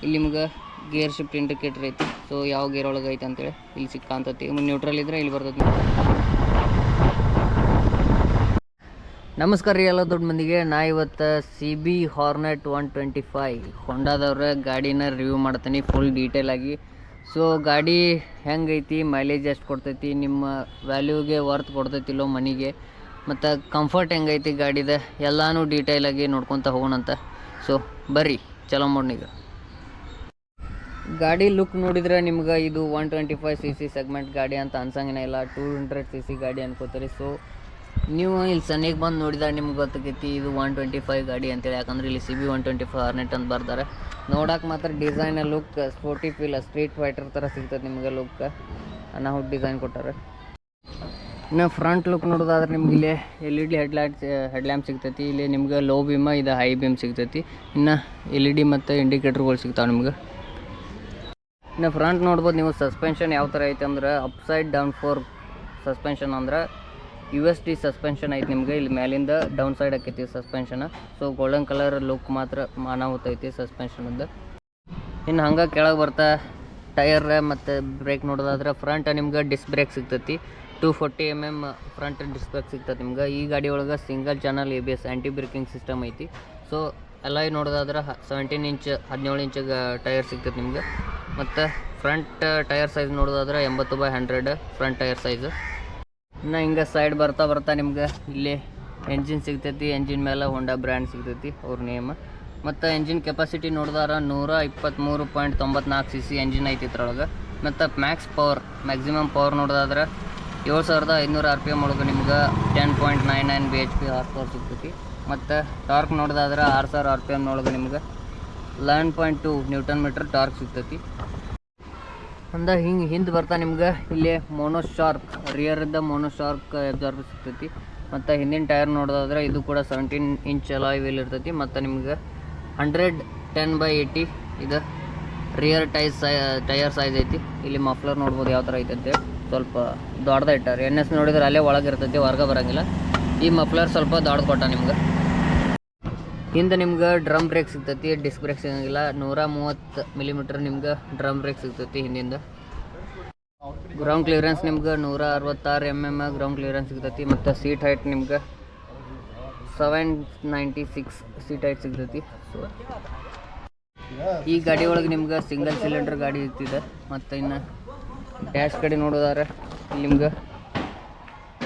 ಇಲ್ಲಿ ನಿಮ್ಗೆ gear shift indicator ಐತಿ. ಸೊ ಯಾವ ಗೇರ್ ಒಳಗೆ ಐತೆ ಅಂತೇಳಿ ಇಲ್ಲಿ ಸಿಕ್ಕಾಂತತಿ. ನ್ಯೂಟ್ರಲ್ ಇದ್ರೆ ಇಲ್ಲಿ ಬರ್ತೈತಿ. ನಮಸ್ಕಾರ ರೀ ಎಲ್ಲ ದೊಡ್ಡ ಮಂದಿಗೆ. ನಾ ಇವತ್ತು CB ಹಾರ್ನೆಟ್ 125 ಹೊಂಡಾದವ್ರ ಗಾಡಿನ ರಿವ್ಯೂ ಮಾಡ್ತೀನಿ ಫುಲ್ ಡೀಟೇಲ್ ಆಗಿ. ಸೊ ಗಾಡಿ ಹೆಂಗೈತಿ, ಮೈಲೇಜ್ ಎಷ್ಟು ಕೊಡ್ತೈತಿ, ನಿಮ್ಮ ವ್ಯಾಲ್ಯೂಗೆ ವರ್ತ್ ಕೊಡ್ತೈತಿಲ್ಲೋ ಮನಿಗೆ, ಮತ್ತು ಕಂಫರ್ಟ್ ಹೆಂಗೈತಿ ಗಾಡಿದ ಎಲ್ಲನೂ ಡೀಟೇಲಾಗಿ ನೋಡ್ಕೊತ ಹೋಗೋಣಂತ. ಸೊ ಬರ್ರಿ ಚಲೋ ಮಾಡೋಣೀಗ. ಗಾಡಿ ಲುಕ್ ನೋಡಿದ್ರೆ ನಿಮ್ಗೆ ಇದು 125cc ಸೆಗ್ಮೆಂಟ್ ಗಾಡಿ ಅಂತ ಅನ್ಸಂಗೇ ಇಲ್ಲ, 200cc ಗಾಡಿ ಅನ್ಕೋತೀರಿ. ಸೊ ನೀವು ಇಲ್ಲಿ ಸನಿಗೆ ಬಂದು ನೋಡಿದಾಗ ನಿಮ್ಗೆ ಗೊತ್ತಾಗೈತಿ ಇದು 125 ಗಾಡಿ ಅಂತೇಳಿ. ಯಾಕಂದ್ರೆ ಇಲ್ಲಿ CB 125 ಹಾರ್ನೆಟ್ ಅಂತ ಬರ್ತಾರೆ. ನೋಡಕ್ಕೆ ಮಾತ್ರ design look sporty feel, street fighter ಥರ ಸಿಗ್ತದೆ ನಿಮಗೆ ಲುಕ್. ಅನಾಹುಟ್ ಡಿಸೈನ್ ಕೊಟ್ಟಾರೆ. ಇನ್ನು ಫ್ರಂಟ್ ಲುಕ್ ನೋಡೋದಾದ್ರೆ ನಿಮ್ಗೆ ಇಲ್ಲಿ LED ಹೆಡ್ಲ್ಯಾಂಪ್ ಸಿಗ್ತೈತಿ. ಇಲ್ಲಿ ನಿಮ್ಗೆ ಲೋ ಬೀಮ, ಇದು ಹೈ ಬೀಮ್ ಸಿಗ್ತೈತಿ. ಇನ್ನು LED ಮತ್ತು ಇಂಡಿಕೇಟರ್ಗಳು ಸಿಗ್ತಾವೆ ನಿಮ್ಗೆ. ಇನ್ನು ಫ್ರಂಟ್ ನೋಡ್ಬೋದು ನೀವು. ಸಸ್ಪೆನ್ಷನ್ ಯಾವ ಥರ ಐತೆ ಅಂದ್ರೆ ಅಪ್ಸೈಡ್ ಡೌನ್ ಫೋರ್ ಸಸ್ಪೆನ್ಷನ್, ಅಂದ್ರೆ USD ಸಸ್ಪೆನ್ಷನ್ ಐತೆ ನಿಮ್ಗೆ. ಇಲ್ಲಿ ಮೇಲಿಂದ ಡೌನ್ ಸೈಡ್ ಆಕೈತಿ suspension. So golden colour look ಮಾತ್ರ ಅನಾಹುತ ಐತಿ ಸಸ್ಪೆನ್ಷನ್ದು. ಇನ್ನು ಹಂಗೆ ಕೆಳಗೆ ಬರ್ತಾ ಟೈರ್ ಮತ್ತು ಬ್ರೇಕ್ ನೋಡೋದಾದ್ರೆ ಫ್ರಂಟ್ ನಿಮ್ಗೆ ಡಿಸ್ಕ್ ಬ್ರೇಕ್ ಸಿಗ್ತೈತಿ. 240 mm ಫ್ರಂಟ್ ಡಿಸ್ಕ್ ಬ್ರೇಕ್ ಸಿಗ್ತದೆ ನಿಮ್ಗೆ. ಈ ಗಾಡಿ ಒಳಗೆ ಸಿಂಗಲ್ ಚಾನಲ್ ABS ಆ್ಯಂಟಿ ಬ್ರೇಕಿಂಗ್ ಸಿಸ್ಟಮ್ ಐತಿ. ಸೊ ಎಲ್ಲ ನೋಡೋದಾದ್ರೆ 17 ಇಂಚ್ 17 ಇಂಚ್ ಟೈರ್ ಸಿಗ್ತೈತೆ ನಿಮ್ಗೆ. ಮತ್ತು ಫ್ರಂಟ್ ಟೈರ್ ಸೈಜ್ ನೋಡೋದಾದ್ರೆ 80/100 ಫ್ರಂಟ್ ಟೈರ್ ಸೈಜು. ಇನ್ನು ಹಿಂಗೆ ಸೈಡ್ ಬರ್ತಾ ನಿಮ್ಗೆ ಇಲ್ಲಿ ಎಂಜಿನ್ ಸಿಗ್ತೈತಿ. ಎಂಜಿನ್ ಮೇಲೆ ಹೋಂಡಾ ಬ್ರ್ಯಾಂಡ್ ಸಿಗ್ತೈತಿ ಅವ್ರ ನೇಮ್. ಮತ್ತು ಎಂಜಿನ್ ಕೆಪಾಸಿಟಿ ನೋಡಿದಾರ 123.94 cc ಎಂಜಿನ್ ಐತಿ ಇದ್ರೊಳಗೆ. ಮತ್ತು ಮ್ಯಾಕ್ಸಿಮಮ್ ಪವರ್ ನೋಡೋದಾದ್ರೆ 7500 RPM ಒಳಗೆ ನಿಮ್ಗೆ 10.99 bhp ಹಾರ್ಸ್ ಪವರ್ ಸಿಗ್ತೈತಿ. ಮತ್ತು ಟಾರ್ಕ್ ನೋಡೋದಾದ್ರೆ 6000 RPM ಒಳಗೆ ನಿಮ್ಗೆ 11.2 Nm ಟಾರ್ಕ್ ಸಿಗ್ತೈತಿ. ಅಂದ ಹಿಂದೆ ಬರ್ತಾ ನಿಮ್ಗೆ ಇಲ್ಲಿ ಮೋನೋಶಾರ್ಕ್ ರಿಯರ್ದ ಮೋನೋಶಾರ್ಕ್ ಅಬ್ಸಾರ್ಬರ್ ಸಿಗ್ತೈತಿ. ಮತ್ತು ಹಿಂದಿನ ಟೈರ್ ನೋಡೋದಾದ್ರೆ ಇದು ಕೂಡ 17 ಇಂಚ್ ಅಲಾಯ್ ವೀಲ್ ಇರ್ತೈತಿ. ಮತ್ತು ನಿಮ್ಗೆ 110/80 ಇದು ರಿಯರ್ ಟೈರ್ ಸೈಜ್ ಐತಿ. ಇಲ್ಲಿ ಮಫ್ಲರ್ ನೋಡ್ಬೋದು ಯಾವ ಥರ ಐತಂತೆ, ಸ್ವಲ್ಪ ದೊಡ್ಡದ ಇಟ್ಟಾರೆ. NS ನೋಡಿದ್ರೆ ಅಲ್ಲೇ ಒಳಗೆ ಇರ್ತೈತಿ, ಹೊರಗೆ ಬರೋಂಗಿಲ್ಲ. ಈ ಮಫ್ಲರ್ ಸ್ವಲ್ಪ ದೊಡ್ಡದು ಕೊಟ್ಟ ನಿಮ್ಗೆ. ಹಿಂದೆ ನಿಮ್ಗೆ ಡ್ರಮ್ ಬ್ರೇಕ್ ಸಿಗ್ತೈತಿ, ಡಿಸ್ಕ್ ಬ್ರೇಕ್ ಸಿಗಂಗಿಲ್ಲ. 130 mm ನಿಮ್ಗೆ ಡ್ರಮ್ ಬ್ರೇಕ್ ಸಿಗ್ತೈತಿ ಹಿಂದಿಂದ. ಗ್ರೌಂಡ್ ಕ್ಲಿಯರೆನ್ಸ್ ನಿಮ್ಗೆ 166 mm ಗ್ರೌಂಡ್ ಕ್ಲಿಯರೆನ್ಸ್ ಸಿಗ್ತೈತಿ. ಮತ್ತು ಸೀಟ್ ಹೈಟ್ ನಿಮ್ಗೆ 796 ಸೀಟ್ ಹೈಟ್ ಸಿಗ್ತೈತಿ. ಸೊ ಈ ಗಾಡಿ ಒಳಗೆ ನಿಮ್ಗೆ ಸಿಂಗಲ್ ಸಿಲಿಂಡರ್ ಗಾಡಿ ಇರ್ತಿದೆ. ಮತ್ತು ಇನ್ನು ಡ್ಯಾಶ್ ಕಡೆ ನೋಡೋದಾದ್ರೆ ಇಲ್ಲಿ ನಿಮ್ಗೆ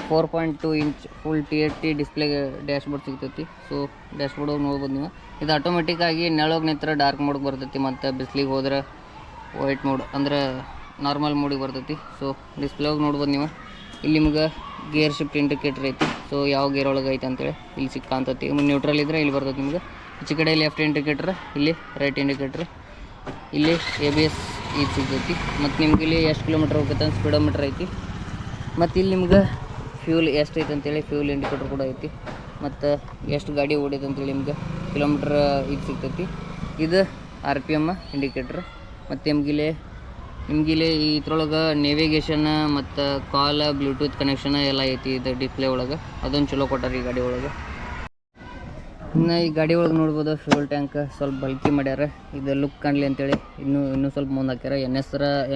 4.2 inch full TFT display dash board ಸಿಗ್ತೈತಿ. ಸೊ ಡ್ಯಾಶ್ ಬೋರ್ಡ್ ನೋಡ್ಬೋದು ನೀವು. ಇದು ಆಟೋಮೆಟಿಕ್ಕಾಗಿ ನೆಳಗೆ ನಿಂತರ ಡಾರ್ಕ್ ಮೋಡ್ಗೆ ಬರ್ತೈತಿ. ಮತ್ತು ಬಿಸಿಲಿಗೆ ಹೋದ್ರೆ ವೈಟ್ ಮೋಡ್ ಅಂದರೆ ನಾರ್ಮಲ್ ಮೋಡಿಗೆ ಬರ್ತೈತಿ. ಸೊ ಡಿಸ್ಪ್ಲೇ ಹೋಗಿ ನೋಡ್ಬೋದು ನೀವು. ಇಲ್ಲಿ ನಿಮ್ಗೆ ಗೇರ್ ಶಿಫ್ಟ್ ಇಂಡಿಕೇಟರ್ ಐತಿ. ಸೊ ಯಾವ ಗೇರ್ ಒಳಗೆ ಐತೆ ಅಂತೇಳಿ ಇಲ್ಲಿ ಸಿಕ್ಕಾಂತತಿ. ನ್ಯೂಟ್ರಲ್ ಇದ್ರೆ ಇಲ್ಲಿ ಬರ್ತೈತಿ ನಿಮ್ಗೆ. ಈಚೆ ಕಡೆ ಲೆಫ್ಟ್ ಇಂಡಿಕೇಟ್ರ್, ಇಲ್ಲಿ ರೈಟ್ ಇಂಡಿಕೇಟ್ರ್, ಇಲ್ಲಿ ABS ಇದು ಸಿಗ್ತೈತಿ. ಮತ್ತು ನಿಮ್ಗೆ ಇಲ್ಲಿ ಎಷ್ಟು ಕಿಲೋಮೀಟ್ರ್ ಹೋಗುತ್ತೆ ಅಂತ ಸ್ಪೀಡೋಮೀಟ್ರ್ ಐತಿ. ಮತ್ತು ಇಲ್ಲಿ ನಿಮ್ಗೆ ಫ್ಯೂಲ್ ಎಷ್ಟು ಐತೆ ಅಂತೇಳಿ ಫ್ಯೂಲ್ ಇಂಡಿಕೇಟರ್ ಕೂಡ ಐತಿ. ಮತ್ತು ಎಷ್ಟು ಗಾಡಿ ಓಡೈತೆ ಅಂತೇಳಿ ನಿಮ್ಗೆ ಕಿಲೋಮೀಟ್ರ್ ಇದು ಸಿಗ್ತೈತಿ. ಇದು RPM ಇಂಡಿಕೇಟ್ರ್. ಮತ್ತು ನಿಮ್ಗಿಲ್ಲಿ ಇದ್ರೊಳಗೆ ನೇವಿಗೇಷನ್ ಮತ್ತು ಕಾಲ್, ಬ್ಲೂಟೂತ್ ಕನೆಕ್ಷನ್ ಎಲ್ಲ ಐತಿ ಇದು ಡಿಸ್ಪ್ಲೇ ಒಳಗೆ. ಅದೊಂದು ಚಲೋ ಕೊಟ್ಟಾರೆ ಈ ಗಾಡಿ ಒಳಗೆ. ಇನ್ನು ಈ ಗಾಡಿ ಒಳಗೆ ನೋಡ್ಬೋದು ಫ್ಯೂಲ್ ಟ್ಯಾಂಕ್ ಸ್ವಲ್ಪ ಬಲ್ಕಿ ಮಾಡ್ಯಾರ. ಇದು ಲುಕ್ ಕಾಣಲಿ ಅಂತೇಳಿ ಇನ್ನೂ ಸ್ವಲ್ಪ ಮುಂದೆ ಹಾಕ್ಯಾರ.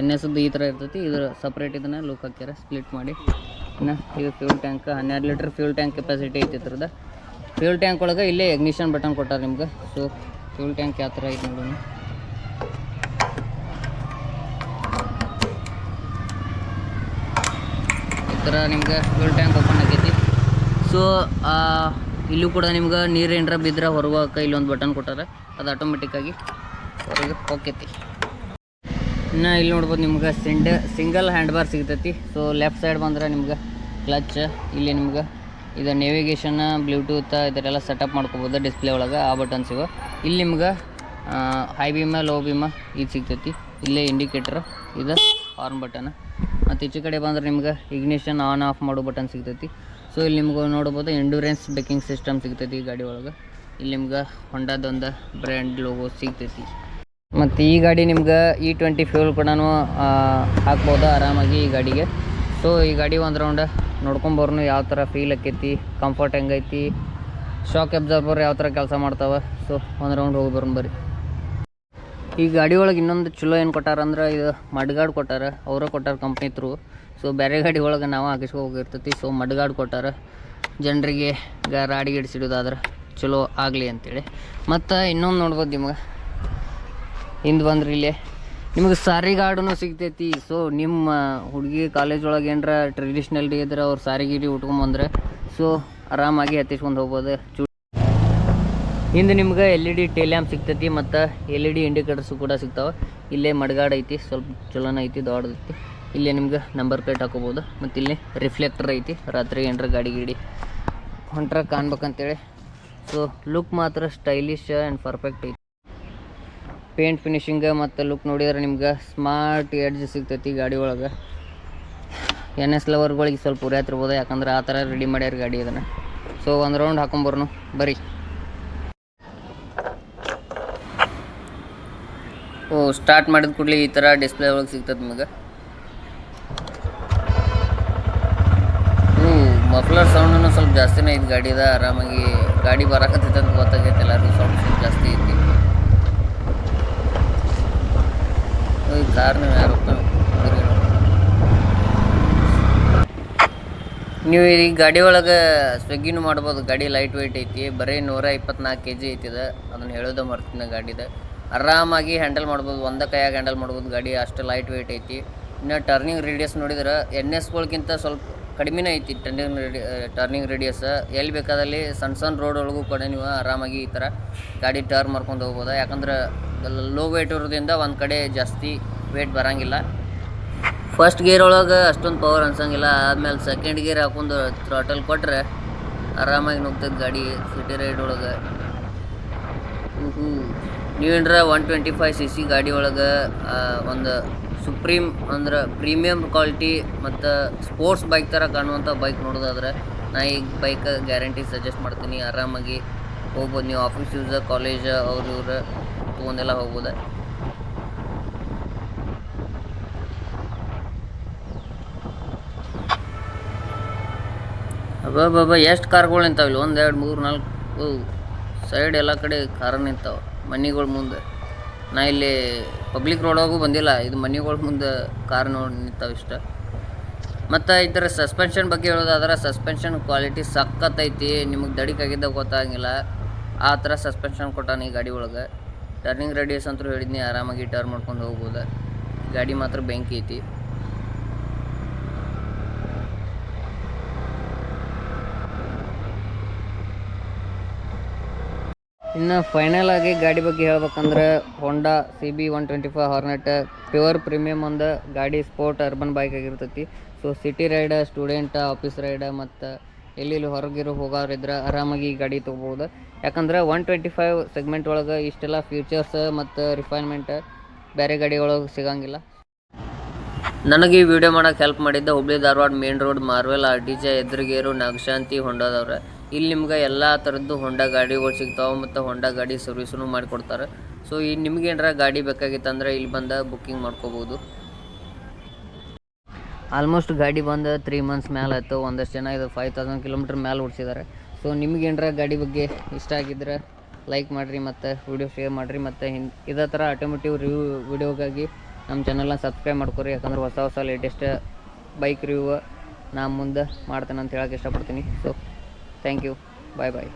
NSದ್ದು ಈ ಥರ ಇರ್ತೈತಿ. ಇದ್ರ ಸಪ್ರೇಟ್ ಇದನ್ನು ಲುಕ್ ಹಾಕ್ಯಾರ ಸ್ಪ್ಲಿಟ್ ಮಾಡಿ. ಇನ್ನು ಇದು fuel tank 12 litre fuel tank capacity ಐತಿ ಇದ್ರದ್ದು. ಫ್ಯೂಲ್ ಟ್ಯಾಂಕ್ ಒಳಗೆ ಇಲ್ಲೇ ಇಗ್ನಿಷನ್ ಬಟನ್ ಕೊಟ್ಟಾರೆ ನಿಮ್ಗೆ. ಸೊ ಫ್ಯೂಲ್ ಟ್ಯಾಂಕ್ ಯಾವ ಥರ ಐತಿ ನೋಡೋಣ. ಈ ಥರ ನಿಮ್ಗೆ ಫ್ಯೂಲ್ ಟ್ಯಾಂಕ್ ಓಪನ್ ಆಗೈತಿ. ಸೊ ಇಲ್ಲೂ ಕೂಡ ನಿಮ್ಗೆ ನೀರು ಏನರ ಬಿದ್ದರೆ ಹೊರಗೆ ಇಲ್ಲೊಂದು ಬಟನ್ ಕೊಟ್ಟಾರೆ, ಅದು ಆಟೋಮೆಟಿಕ್ಕಾಗಿ ಹೊರಗೆ ಹೋಗ್ತೈತಿ. ಇನ್ನು ಇಲ್ಲಿ ನೋಡ್ಬೋದು ನಿಮ್ಗೆ ಸಿಂಗಲ್ ಹ್ಯಾಂಡ್ ಬಾರ್ ಸಿಗ್ತೈತಿ. ಸೊ ಲೆಫ್ಟ್ ಸೈಡ್ ಬಂದರೆ ನಿಮ್ಗೆ ಕ್ಲಚ್, ಇಲ್ಲಿ ನಿಮ್ಗೆ ಇದು ನೇವಿಗೇಷನ್, ಬ್ಲೂಟೂತ್ ಇದರೆಲ್ಲ ಸೆಟಪ್ ಮಾಡ್ಕೋಬೋದು ಡಿಸ್ಪ್ಲೇ ಒಳಗೆ. ಆ ಬಟನ್ಸ್ ಇವೆ. ಇಲ್ಲಿ ನಿಮ್ಗೆ ಹೈ ಬೀಮ, ಲೋ ಬೀಮ ಇದು ಸಿಗ್ತೈತಿ. ಇಲ್ಲೇ ಇಂಡಿಕೇಟರ್, ಇದು ಹಾರ್ನ್ ಬಟನ್. ಮತ್ತು ಈಚೆ ಕಡೆ ಬಂದರೆ ನಿಮ್ಗೆ ಇಗ್ನಿಷನ್ ಆನ್ ಆಫ್ ಮಾಡೋ ಬಟನ್ ಸಿಗ್ತೈತಿ. ಸೊ ಇಲ್ಲಿ ನಿಮ್ಗೆ ನೋಡ್ಬೋದು ಎಂಡ್ಯೂರೆನ್ಸ್ ಬ್ರೇಕಿಂಗ್ ಸಿಸ್ಟಮ್ ಸಿಗ್ತೈತಿ ಈ ಗಾಡಿ ಒಳಗೆ. ಇಲ್ಲಿ ನಿಮ್ಗೆ ಹೊಂಡಾದೊಂದು ಬ್ರ್ಯಾಂಡ್ ಲೋಗೋ ಸಿಗ್ತೈತಿ. ಮತ್ತು ಈ ಗಾಡಿ ನಿಮ್ಗೆ E20 ಫ್ಯೂಲ್ ಕೂಡ ಹಾಕ್ಬೋದು ಆರಾಮಾಗಿ ಈ ಗಾಡಿಗೆ. ಸೊ ಈ ಗಾಡಿ ಒಂದು ರೌಂಡ್ ನೋಡ್ಕೊಂಬರ್ನು ಯಾವ ಥರ ಫೀಲ್ ಆಕೈತಿ, ಕಂಫರ್ಟ್ ಹೆಂಗೈತಿ, ಶಾಕ್ ಅಬ್ಸಾರ್ಬರ್ ಯಾವ ಥರ ಕೆಲಸ ಮಾಡ್ತಾವೆ. ಸೊ ಒಂದು ರೌಂಡ್ ಹೋಗಿ ಬರೋಣ ಬರ್ರಿ. ಈ ಗಾಡಿ ಒಳಗೆ ಇನ್ನೊಂದು ಚಲೋ ಏನು ಕೊಟ್ಟಾರಂದ್ರೆ ಇದು ಮಡ್ಗಾಡ್ ಕೊಟ್ಟಾರ, ಅವರ ಕೊಟ್ಟಾರ ಕಂಪ್ನಿ ಥ್ರೂ. ಸೊ ಬೇರೆ ಗಾಡಿ ಒಳಗೆ ನಾವು ಹಾಕಿಸ್ಕೊ ಹೋಗಿರ್ತೈತಿ. ಸೊ ಮಡ್ಗಾಡ್ ಕೊಟ್ಟಾರ ಜನರಿಗೆ ರಾಡಿಗೆ ಹಿಡಿಸಿಡೋದಾದ್ರೆ ಚಲೋ ಆಗಲಿ ಅಂತೇಳಿ. ಮತ್ತು ಇನ್ನೊಂದು ನೋಡ್ಬೋದು ನಿಮ್ಗೆ ಹಿಂದೆ ಬಂದ್ರೆ ಇಲ್ಲೇ ನಿಮಗೆ ಸಾರಿ ಗಾರ್ಡೂ ಸಿಗ್ತೈತಿ. ಸೊ ನಿಮ್ಮ ಹುಡುಗಿ ಕಾಲೇಜ್ ಒಳಗೆ ಏನರ ಟ್ರೆಡಿಷ್ನಲ್ ಡೇ ಇದ್ರೆ ಅವ್ರು ಸಾರಿ ಗಿರಿ ಉಟ್ಕೊಂಬಂದ್ರೆ ಸೊ ಆರಾಮಾಗಿ ಹತ್ತಿಸ್ಕೊಂಡು ಹೋಗ್ಬೋದು. ಹಿಂದೆ ನಿಮ್ಗೆ LED ಟೇಲ್ ಲ್ಯಾಂಪ್ ಸಿಗ್ತೈತಿ ಮತ್ತು LED ಇಂಡಿಕೇಟರ್ಸು ಕೂಡ ಸಿಗ್ತಾವೆ. ಇಲ್ಲೇ ಮಡ್ಗಾಡ್ ಐತಿ, ಸ್ವಲ್ಪ ಚಲೋನ ಐತಿ, ದೊಡ್ಡದೈತಿ. ಇಲ್ಲೇ ನಿಮ್ಗೆ ನಂಬರ್ ಪ್ಲೇಟ್ ಹಾಕೋಬೋದು. ಮತ್ತು ಇಲ್ಲಿ ರಿಫ್ಲೆಕ್ಟರ್ ಐತಿ, ರಾತ್ರಿ ಏನರ ಗಾಡಿ ಗಿಡಿ ಹೊಂಟ್ರ ಕಾಣ್ಬೇಕಂತೇಳಿ. ಸೊ ಲುಕ್ ಮಾತ್ರ ಸ್ಟೈಲಿಶ್ ಆ್ಯಂಡ್ ಪರ್ಫೆಕ್ಟ್ ಐತಿ. ಪೇಂಟ್ ಫಿನಿಶಿಂಗ್ ಮತ್ತು ಲುಕ್ ನೋಡಿದ್ರೆ ನಿಮ್ಗೆ ಸ್ಮಾರ್ಟ್ ಎಡ್ಜ್ ಸಿಗ್ತೈತಿ ಗಾಡಿ ಒಳಗೆ. NS ಲವರ್ಗಳಿಗೆ ಸ್ವಲ್ಪ ಉರಿಯಾತಿರ್ಬೋದು, ಯಾಕಂದ್ರೆ ಆ ಥರ ರೆಡಿ ಮಾಡ್ಯಾರ ಗಾಡಿ ಅದನ್ನು. ಸೊ ಒಂದು ರೌಂಡ್ ಹಾಕೊಂಬರ್ನು ಬರ್ರಿ. ಸ್ಟಾರ್ಟ್ ಮಾಡಿದ ಕೂಡಲೇ ಈ ಥರ ಡಿಸ್ಪ್ಲೇ ಒಳಗೆ ಸಿಗ್ತದೆ ನಿಮಗೆ. ಮಫ್ಲರ್ ಸೌಂಡನ್ನು ಸ್ವಲ್ಪ ಜಾಸ್ತಿನೇ ಐತಿ ಗಾಡಿದ. ಆರಾಮಾಗಿ ಗಾಡಿ ಬರಾಕತ್ತೈತೆ ಅಂತ ಗೊತ್ತಾಗೈತೆ ಎಲ್ಲರಿಗೂ. ಸೌಂಡ್ ಸ್ವಲ್ಪ ಜಾಸ್ತಿ ಐತಿ. ಈ ಕಾರ್ನ ಯಾರು ನೀವು ಈ ಗಾಡಿ ಒಳಗೆ ಸ್ವಿಗ್ಗಿನೂ ಮಾಡ್ಬೋದು. ಗಾಡಿ ಲೈಟ್ ವೆಯ್ಟ್ ಐತಿ, ಬರೀ 124 kg ಐತಿದೆ. ಅದನ್ನು ಹೇಳೋದು ಮಾಡ್ತೀನಿ. ಗಾಡಿದ ಆರಾಮಾಗಿ ಹ್ಯಾಂಡಲ್ ಮಾಡ್ಬೋದು, ಒಂದೇ ಕೈಯಾಗಿ ಹ್ಯಾಂಡಲ್ ಮಾಡ್ಬೋದು ಗಾಡಿ, ಅಷ್ಟು ಲೈಟ್ ವೆಯ್ಟ್ ಐತಿ. ಇನ್ನು ಟರ್ನಿಂಗ್ ರೇಡಿಯಸ್ ನೋಡಿದ್ರೆ NSಗಳಿಗಿಂತ ಸ್ವಲ್ಪ ಕಡಿಮೆನೇ ಐತಿ ಟರ್ನಿಂಗ್ ರೇಡಿಯಸ್. ಎಲ್ಲಿ ಬೇಕಾದಲ್ಲಿ ಸಣ್ಣ ರೋಡ್ ಒಳಗೂ ಕೂಡ ನೀವು ಆರಾಮಾಗಿ ಈ ಥರ ಗಾಡಿ ಟರ್ನ್ ಮಾಡ್ಕೊಂಡು ಹೋಗ್ಬೋದು. ಯಾಕಂದ್ರೆ ಲೋ ವೆಯ್ಟ್ ಇರೋದ್ರಿಂದ ಒಂದು ಕಡೆ ಜಾಸ್ತಿ ವೆಯ್ಟ್ ಬರೋಂಗಿಲ್ಲ. ಫಸ್ಟ್ ಗೇರ್ ಒಳಗೆ ಅಷ್ಟೊಂದು ಪವರ್ ಅನ್ಸಂಗಿಲ್ಲ. ಆದಮೇಲೆ ಸೆಕೆಂಡ್ ಗೇರ್ ಹಾಕೊಂಡು ಥ್ರಾಟಲ್ ಕೊಟ್ಟರೆ ಆರಾಮಾಗಿ ನುಗ್ತದೆ ಗಾಡಿ ಸಿಟಿ ರೈಡ್ ಒಳಗೆ. ನೀವೇನ್ರ 125cc ಗಾಡಿ ಒಳಗೆ ಒಂದು ಸುಪ್ರೀಮ್ ಅಂದ್ರೆ ಪ್ರೀಮಿಯಮ್ ಕ್ವಾಲಿಟಿ ಮತ್ತು ಸ್ಪೋರ್ಟ್ಸ್ ಬೈಕ್ ಥರ ಕಾಣುವಂಥ ಬೈಕ್ ನೋಡೋದಾದ್ರೆ ನಾ ಈ ಬೈಕ್ ಗ್ಯಾರಂಟಿ ಸಜೆಸ್ಟ್ ಮಾಡ್ತೀನಿ. ಆರಾಮಾಗಿ ಹೋಗ್ಬೋದು ನೀವು. ಆಫೀಸ್ ಯೂಸ್, ಕಾಲೇಜ್ ಅವ್ರು ಇವ್ರು ತೊಗೊಂಡೆಲ್ಲ ಹೋಗ್ಬೋದು. ಅಬ್ಬಬ್ಬ ಎಷ್ಟು ಕಾರ್ಗಳು ನಿಂತಾವೆ ಇಲ್ಲಿ. 1 2 3 4 ಸೈಡ್ ಎಲ್ಲ ಕಡೆ ಕಾರ್ ನಿಂತಾವೆ ಮನೆಗಳ ಮುಂದೆ. ನಾ ಇಲ್ಲಿ ಪಬ್ಲಿಕ್ ರೋಡಾಗೂ ಬಂದಿಲ್ಲ, ಇದು ಮನೆಗಳ ಮುಂದೆ ಕಾರ್ ನೋಡಿ ನಿಂತಾವೆ ಇಷ್ಟ. ಮತ್ತು ಇದರ ಸಸ್ಪೆನ್ಷನ್ ಬಗ್ಗೆ ಹೇಳೋದಾದ್ರೆ ಸಸ್ಪೆನ್ಷನ್ ಕ್ವಾಲಿಟಿ ಸಖತ್ತೈತಿ. ನಿಮಗೆ ದಡಿಕಾಗಿದ್ದಾಗ ಗೊತ್ತಾಗಿಲ್ಲ ಆ ಥರ ಸಸ್ಪೆನ್ಷನ್ ಕೊಟ್ಟಾನ ಈ ಗಾಡಿ ಒಳಗೆ. ಟರ್ನಿಂಗ್ ರೇಡಿಯಸ್ ಅಂತೂ ಹೇಳಿದ್ನಿ, ಆರಾಮಾಗಿ ಟರ್ನ್ ಮಾಡ್ಕೊಂಡು ಹೋಗ್ಬೋದು. ಗಾಡಿ ಮಾತ್ರ ಬೆಂಕಿ ಐತಿ. ಇನ್ನು ಫೈನಲ್ ಆಗಿ ಗಾಡಿ ಬಗ್ಗೆ ಹೇಳ್ಬೇಕಂದ್ರೆ Honda CB 125 hornet pure premium ಒಂದು ಗಾಡಿ, ಸ್ಪೋರ್ಟ್ ಅರ್ಬನ್ ಬೈಕ್ ಆಗಿರ್ತೈತಿ. So city ride, student, office ride ಮತ್ತು ಎಲ್ಲಿ ಹೊರಗಿರೋ ಹೋಗೋರಿದ್ರೆ ಆರಾಮಾಗಿ ಈ ಗಾಡಿ ತೊಗೋಬೋದು. ಯಾಕಂದ್ರೆ 125 ಸೆಗ್ಮೆಂಟ್ ಒಳಗೆ ಇಷ್ಟೆಲ್ಲ ಫೀಚರ್ಸ್ ಮತ್ತು ರಿಫೈನ್ಮೆಂಟ್ ಬೇರೆ ಗಾಡಿ ಒಳಗೆ ಸಿಗಂಗಿಲ್ಲ. ನನಗೆ ಈ ವಿಡಿಯೋ ಮಾಡೋಕ್ಕೆ ಹೆಲ್ಪ್ ಮಾಡಿದ್ದ Hubli Dharwad main road Marvel RTJ ಎದುರುಗೇರು ನಾಗಶಾಂತಿ ಹೊಂಡದವ್ರೆ. ಇಲ್ಲಿ ನಿಮ್ಗೆ ಎಲ್ಲ ಥರದ್ದು ಹೊಂಡಾ ಗಾಡಿಗಳು ಸಿಗ್ತಾವೆ ಮತ್ತು ಹೊಂಡಾ ಗಾಡಿ ಸರ್ವಿಸೂ ಮಾಡಿಕೊಡ್ತಾರೆ. ಸೊ ಈ ನಿಮ್ಗೆ ಏನಾರ ಗಾಡಿ ಬೇಕಾಗಿತ್ತಂದ್ರೆ ಇಲ್ಲಿ ಬಂದು ಬುಕ್ಕಿಂಗ್ ಮಾಡ್ಕೋಬೋದು. ಆಲ್ಮೋಸ್ಟ್ ಗಾಡಿ ಬಂದು 3 months ಮೇಲೆ ಆಯಿತು. ಒಂದಷ್ಟು ಜನ ಇದು 5000 km ಮೇಲೆ ಓಡಿಸಿದ್ದಾರೆ. ಸೊ ನಿಮ್ಗೆ ಏನಾರ ಗಾಡಿ ಬಗ್ಗೆ ಇಷ್ಟ ಆಗಿದ್ರೆ ಲೈಕ್ ಮಾಡಿರಿ ಮತ್ತು ವಿಡಿಯೋ ಶೇರ್ ಮಾಡಿರಿ. ಮತ್ತು ಇದೇ ಥರ ಆಟೋಮೇಟಿವ್ ರಿವ್ಯೂ ವಿಡಿಯೋಗಾಗಿ ನಮ್ಮ ಚಾನಲ್ನ ಸಬ್ಸ್ಕ್ರೈಬ್ ಮಾಡ್ಕೊರಿ. ಯಾಕಂದ್ರೆ ಹೊಸ ಲೇಟೆಸ್ಟ್ ಬೈಕ್ ರಿವ್ಯೂ ನಾ ಮುಂದೆ ಮಾಡ್ತೇನೆ ಅಂತ ಹೇಳೋಕ್ಕೆ ಇಷ್ಟಪಡ್ತೀನಿ. So thank you, bye bye.